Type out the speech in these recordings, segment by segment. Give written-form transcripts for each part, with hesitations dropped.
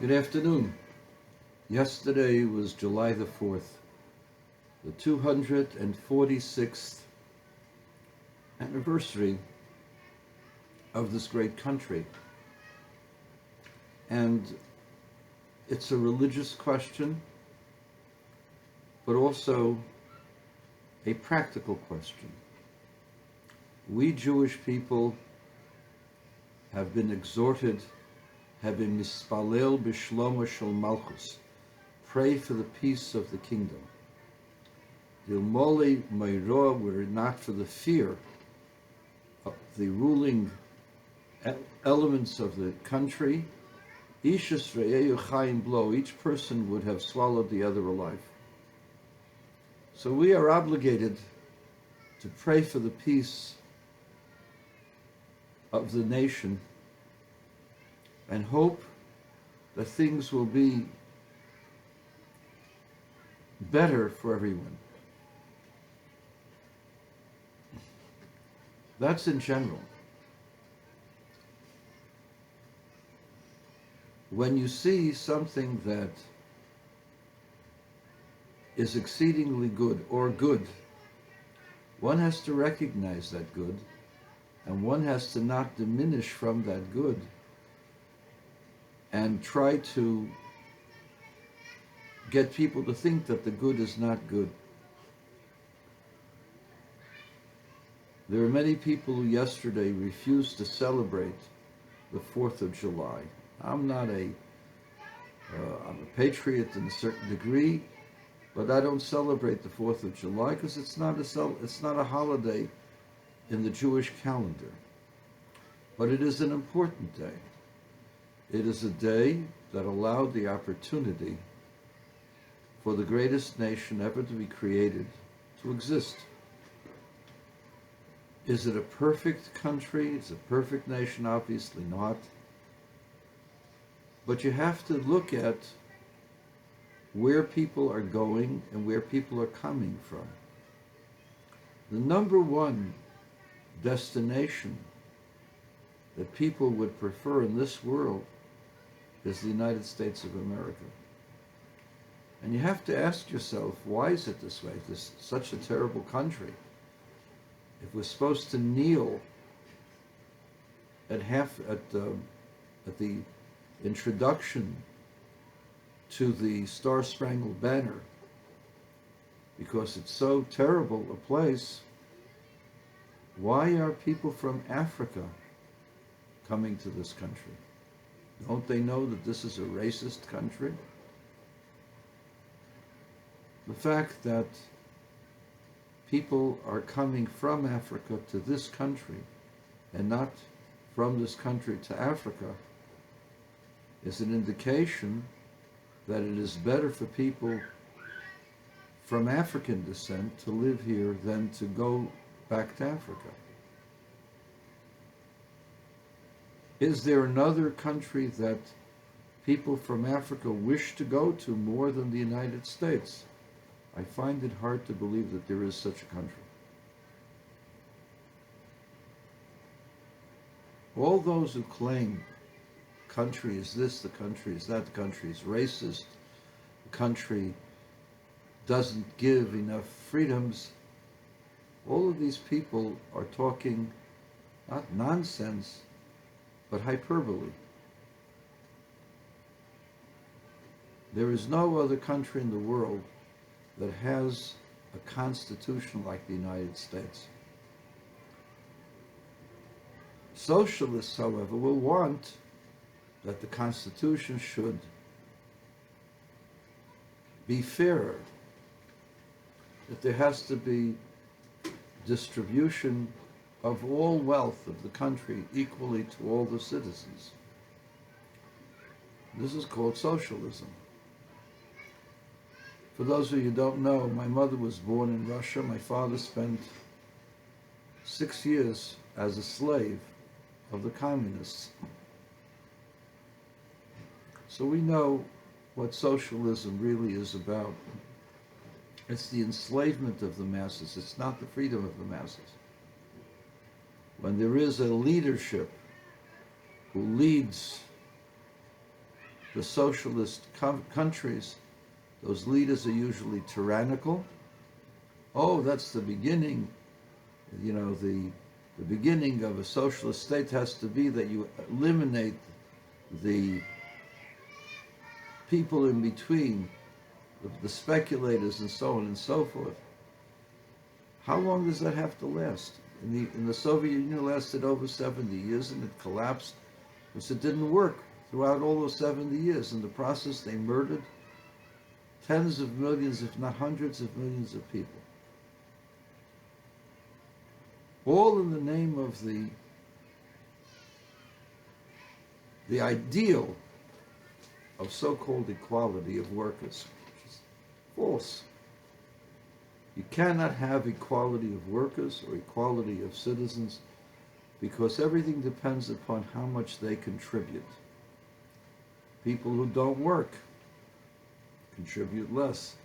Good afternoon. Yesterday was July the 4th, the 246th anniversary of this great country. And it's a religious question, but also a practical question. We Jewish people have been exhorted, have been mispalel b'shlomo shel malchus, pray for the peace of the kingdom. Dilmole Meirah, were it not for the fear of the ruling elements of the country, Ish Yisrael Chaim Blo, each person would have swallowed the other alive. So we are obligated to pray for the peace of the nation and hope that things will be better for everyone. That's in general. When you see something that is exceedingly good or good, one has to recognize that good, and one has to not diminish from that good and try to get people to think that the good is not good. There are many people who yesterday refused to celebrate the 4th of July. I'm a patriot in a certain degree, but I don't celebrate the 4th of July because it's not a holiday in the Jewish calendar. But it is an important day. It is a day that allowed the opportunity for the greatest nation ever to be created to exist. Is it a perfect country? Is it a perfect nation? Obviously not. But you have to look at where people are going and where people are coming from. The number one destination that people would prefer in this world is the United States of America. And you have to ask yourself, why is it this way? This is such a terrible country. If we're supposed to kneel at the introduction to the Star Spangled Banner, because it's so terrible a place, why are people from Africa coming to this country? Don't they know that this is a racist country? The fact that people are coming from Africa to this country and not from this country to Africa is an indication that it is better for people from African descent to live here than to go back to Africa. Is there another country that people from Africa wish to go to more than the United States? I find it hard to believe that there is such a country. All those who claim the country is this, the country is that, the country is racist, the country doesn't give enough freedoms, all of these people are talking not nonsense, but hyperbole. There is no other country in the world that has a constitution like the United States. Socialists, however, will want that the Constitution should be fairer, that there has to be distribution of all wealth of the country equally to all the citizens. This is called socialism. For those of you who don't know, my mother was born in Russia. My father spent 6 years as a slave of the communists. So we know what socialism really is about. It's the enslavement of the masses. It's not the freedom of the masses. When there is a leadership who leads The socialist countries, those leaders are usually tyrannical. Oh, that's the beginning. You know, the beginning of a socialist state has to be that you eliminate the people in between, the speculators and so on and so forth. How long does that have to last? In the Soviet Union, it lasted over 70 years and it collapsed because it didn't work throughout all those 70 years. In the process, they murdered tens of millions, if not hundreds of millions of people. All in the name of the ideal of so-called equality of workers, which is false. You cannot have equality of workers or equality of citizens because everything depends upon how much they contribute. People who don't work contribute less.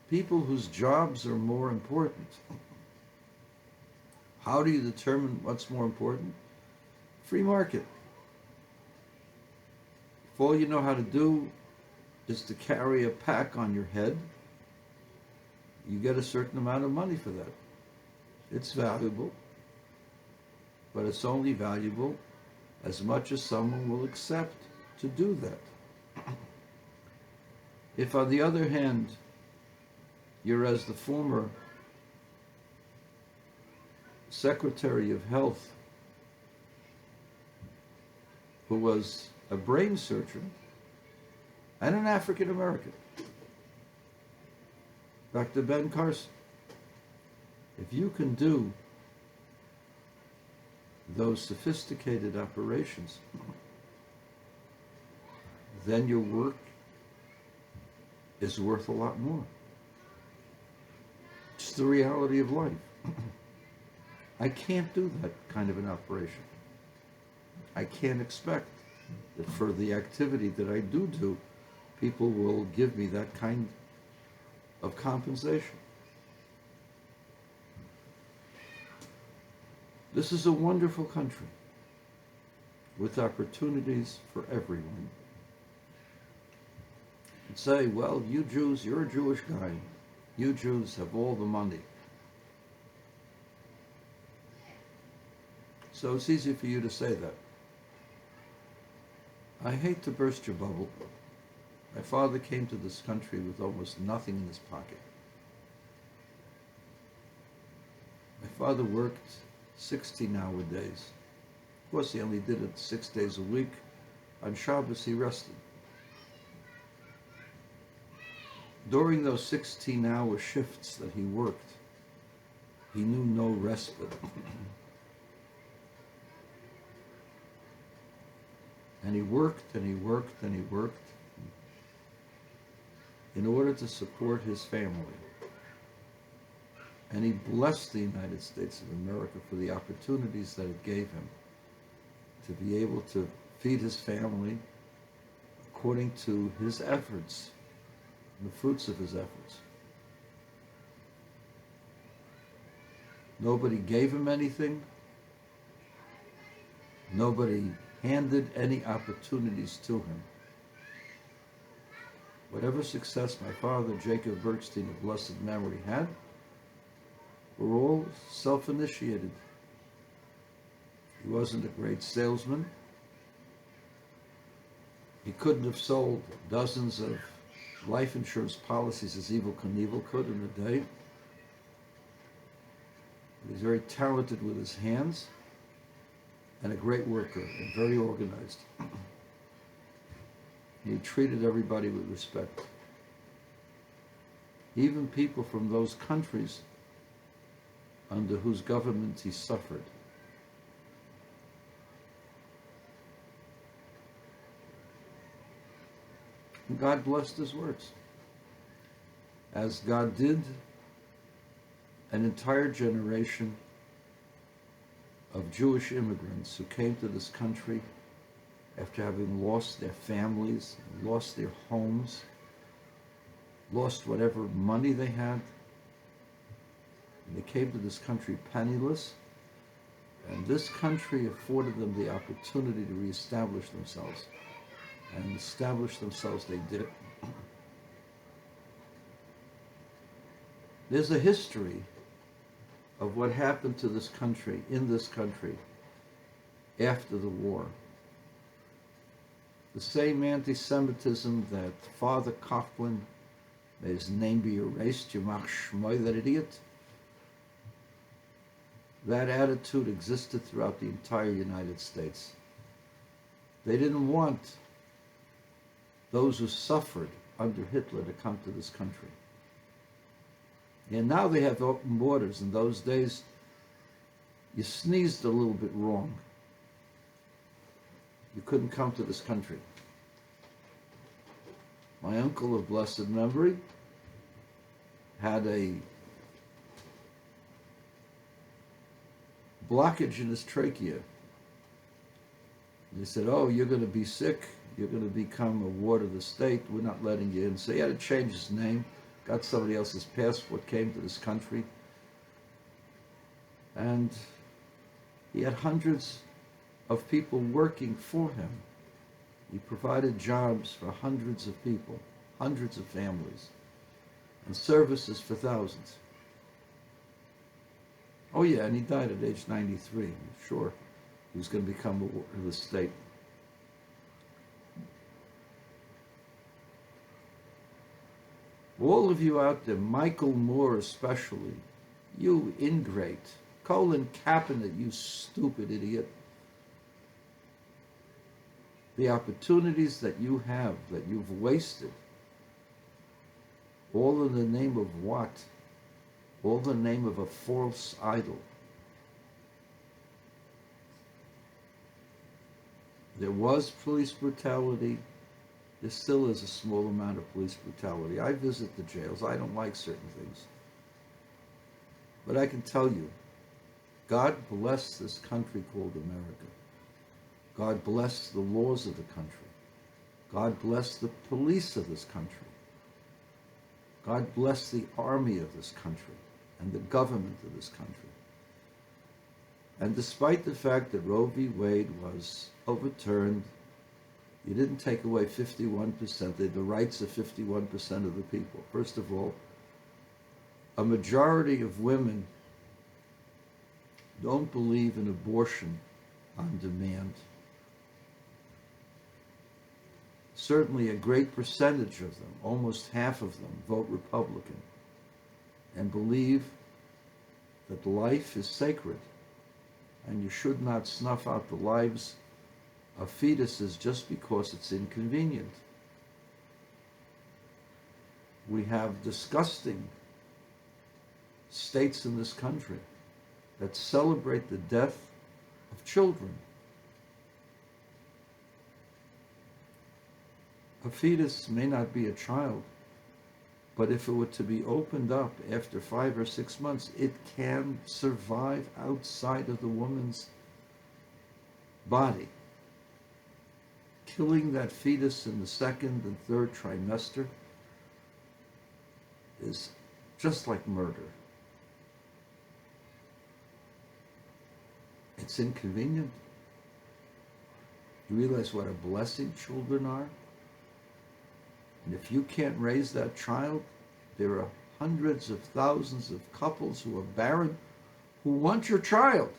People whose jobs are more important. How do you determine what's more important? Free market. If all you know how to do is to carry a pack on your head, you get a certain amount of money for that. It's valuable, but it's only valuable as much as someone will accept to do that. If, on the other hand, you're as the former Secretary of Health, who was a brain surgeon and an African American, Dr. Ben Carson, if you can do those sophisticated operations, then your work is worth a lot more. It's the reality of life. I can't do that kind of an operation. I can't expect that for the activity that I do, people will give me that kind of compensation. This is a wonderful country with opportunities for everyone. And say, well, you Jews, you're a Jewish guy. You Jews have all the money. So it's easy for you to say that. I hate to burst your bubble. My father came to this country with almost nothing in his pocket. My father worked 16-hour days. Of course, he only did it 6 days a week. On Shabbos, he rested. During those 16-hour shifts that he worked, he knew no respite. And he worked and he worked and he worked in order to support his family. And he blessed the United States of America for the opportunities that it gave him to be able to feed his family according to his efforts and the fruits of his efforts. Nobody gave him anything. Nobody handed any opportunities to him. Whatever success my father, Jacob Bergstein of blessed memory, had, were all self-initiated. He wasn't a great salesman. He couldn't have sold dozens of life insurance policies as Evel Knievel could in a day. He was very talented with his hands and a great worker and very organized. He treated everybody with respect. Even people from those countries under whose government he suffered. And God blessed his words, as God did an entire generation of Jewish immigrants who came to this country after having lost their families, lost their homes, lost whatever money they had. And they came to this country penniless, and this country afforded them the opportunity to reestablish themselves and establish themselves, they did. There's a history of what happened to this country, in this country, after the war. The same anti-Semitism that Father Coughlin, may his name be erased, Yamach Shmoy, that idiot, that attitude existed throughout the entire United States. They didn't want those who suffered under Hitler to come to this country. And now they have open borders. In those days, you sneezed a little bit wrong, you couldn't come to this country. My uncle of blessed memory had a blockage in his trachea. They said, oh, you're going to be sick, you're going to become a ward of the state, we're not letting you in. So he had to change his name, got somebody else's passport, came to this country, and he had hundreds of people working for him. He provided jobs for hundreds of people, hundreds of families, and services for thousands. Oh yeah, and he died at age 93. I'm sure he was going to become a ward of the state. All of you out there, Michael Moore especially, you ingrate, Colin Kaepernick, you stupid idiot. The opportunities that you have, that you've wasted, all in the name of what? All in the name of a false idol. There was police brutality. There still is a small amount of police brutality. I visit the jails. I don't like certain things. But I can tell you, God bless this country called America. God bless the laws of the country. God bless the police of this country. God bless the army of this country and the government of this country. And despite the fact that Roe v. Wade was overturned, you didn't take away 51%, the rights of 51% of the people. First of all, a majority of women don't believe in abortion on demand. Certainly a great percentage of them, almost half of them, vote Republican and believe that life is sacred and you should not snuff out the lives of fetuses just because it's inconvenient. We have disgusting states in this country that celebrate the death of children. A fetus may not be a child, but if it were to be opened up after 5 or 6 months, it can survive outside of the woman's body. Killing that fetus in the 2nd and 3rd trimester is just like murder. It's inconvenient. You realize what a blessing children are? And if you can't raise that child, there are hundreds of thousands of couples who are barren who want your child,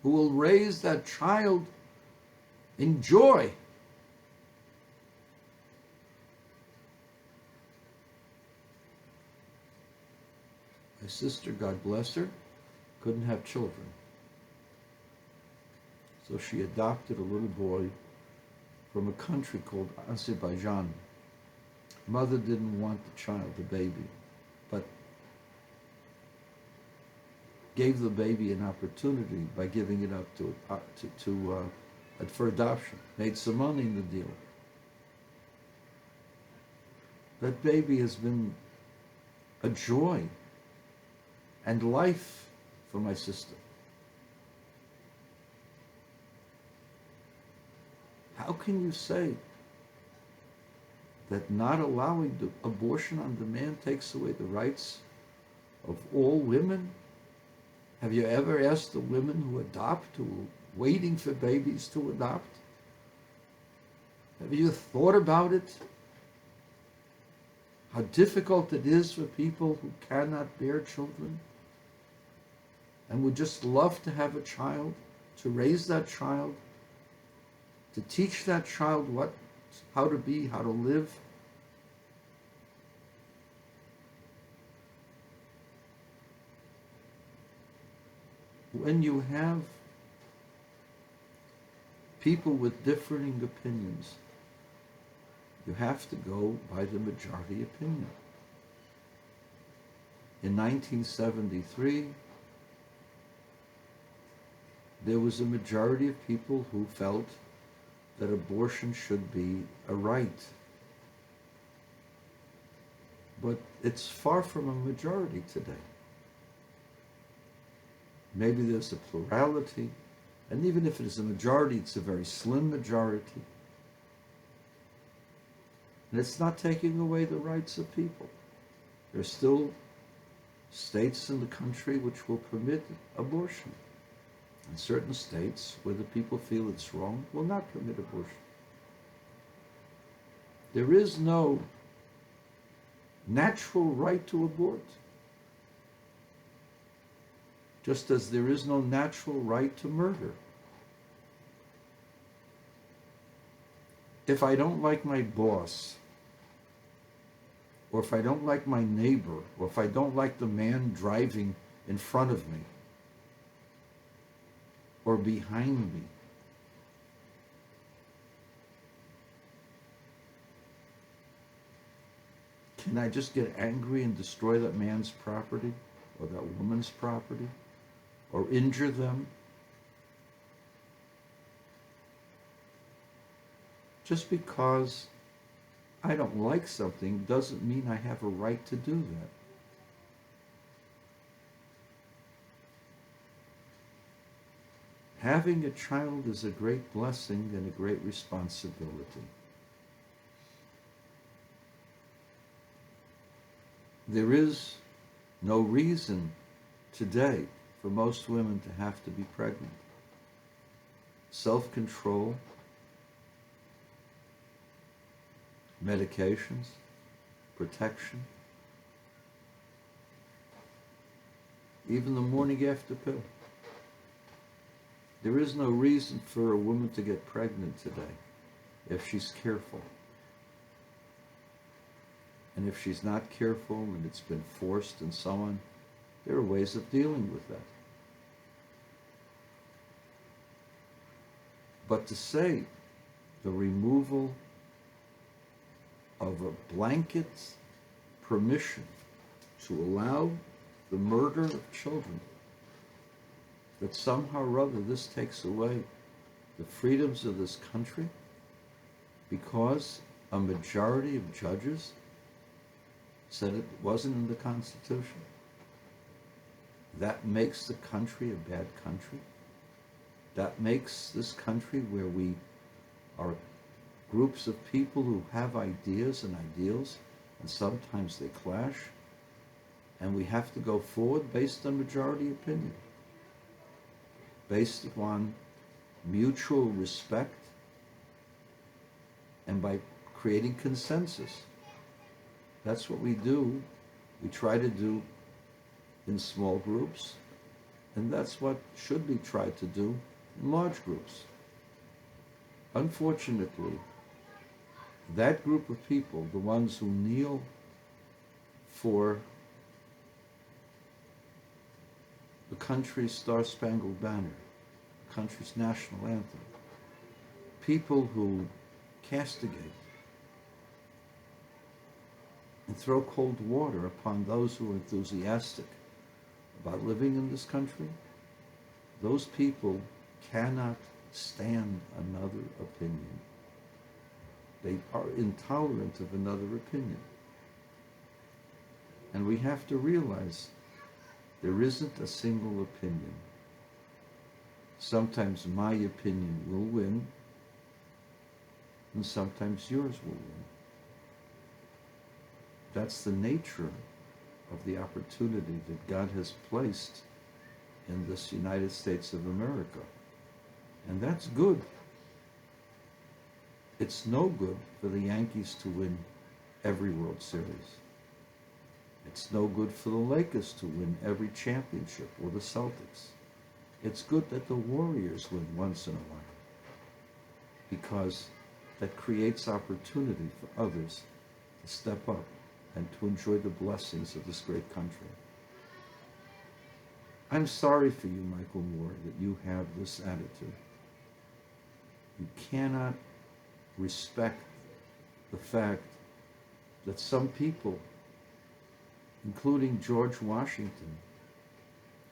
who will raise that child in joy. My sister, God bless her, couldn't have children. So she adopted a little boy from a country called Azerbaijan. Mother didn't want the child, the baby, but gave the baby an opportunity by giving it up for adoption. Made some money in the deal. That baby has been a joy and life for my sister. How can you say that not allowing the abortion on demand takes away the rights of all women? Have you ever asked the women who adopt, who waiting for babies to adopt? Have you thought about it? How difficult it is for people who cannot bear children and would just love to have a child, to raise that child, to teach that child how to be, how to live. When you have people with differing opinions, you have to go by the majority opinion. In 1973, there was a majority of people who felt that abortion should be a right. But it's far from a majority today. Maybe there's a plurality, and even if it is a majority, it's a very slim majority. And it's not taking away the rights of people. There are still states in the country which will permit abortion. And certain states, where the people feel it's wrong, will not permit abortion. There is no natural right to abort, just as there is no natural right to murder. If I don't like my boss, or if I don't like my neighbor, or if I don't like the man driving in front of me, or behind me, can I just get angry and destroy that man's property, or that woman's property, or injure them? Just because I don't like something doesn't mean I have a right to do that. Having a child is a great blessing and a great responsibility. There is no reason today for most women to have to be pregnant. Self-control, medications, protection, even the morning after pill. There is no reason for a woman to get pregnant today if she's careful. And if she's not careful and it's been forced and so on, there are ways of dealing with that. But to say the removal of a blanket permission to allow the murder of children, that somehow or other this takes away the freedoms of this country because a majority of judges said it wasn't in the Constitution. That makes the country a bad country. That makes this country where we are groups of people who have ideas and ideals, and sometimes they clash, and we have to go forward based on majority opinion, based upon mutual respect, and by creating consensus. That's what we do. We try to do in small groups, and that's what should be tried to do in large groups. Unfortunately, that group of people, the ones who kneel for the country's Star-Spangled Banner, the country's national anthem, people who castigate and throw cold water upon those who are enthusiastic about living in this country, those people cannot stand another opinion. They are intolerant of another opinion. And we have to realize there isn't a single opinion. Sometimes my opinion will win, and sometimes yours will win. That's the nature of the opportunity that God has placed in this United States of America. And that's good. It's no good for the Yankees to win every World Series. It's no good for the Lakers to win every championship, or the Celtics. It's good that the Warriors win once in a while, because that creates opportunity for others to step up and to enjoy the blessings of this great country. I'm sorry for you, Michael Moore, that you have this attitude. You cannot respect the fact that some people, including George Washington,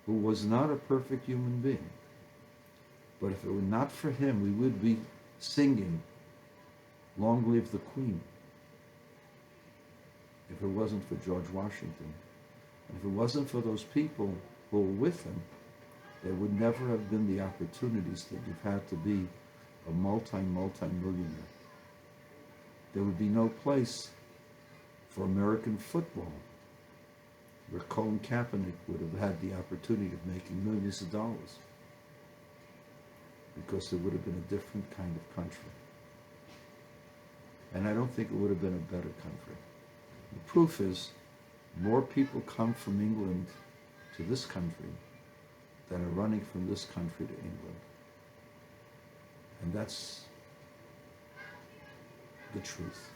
who was not a perfect human being, but if it were not for him, we would be singing "Long Live the Queen," if it wasn't for George Washington. And if it wasn't for those people who were with him, there would never have been the opportunities that you've had to be a multi-millionaire. There would be no place for American football where Colin Kaepernick would have had the opportunity of making millions of dollars, because it would have been a different kind of country. And I don't think it would have been a better country. The proof is, more people come from England to this country than are running from this country to England. And that's the truth.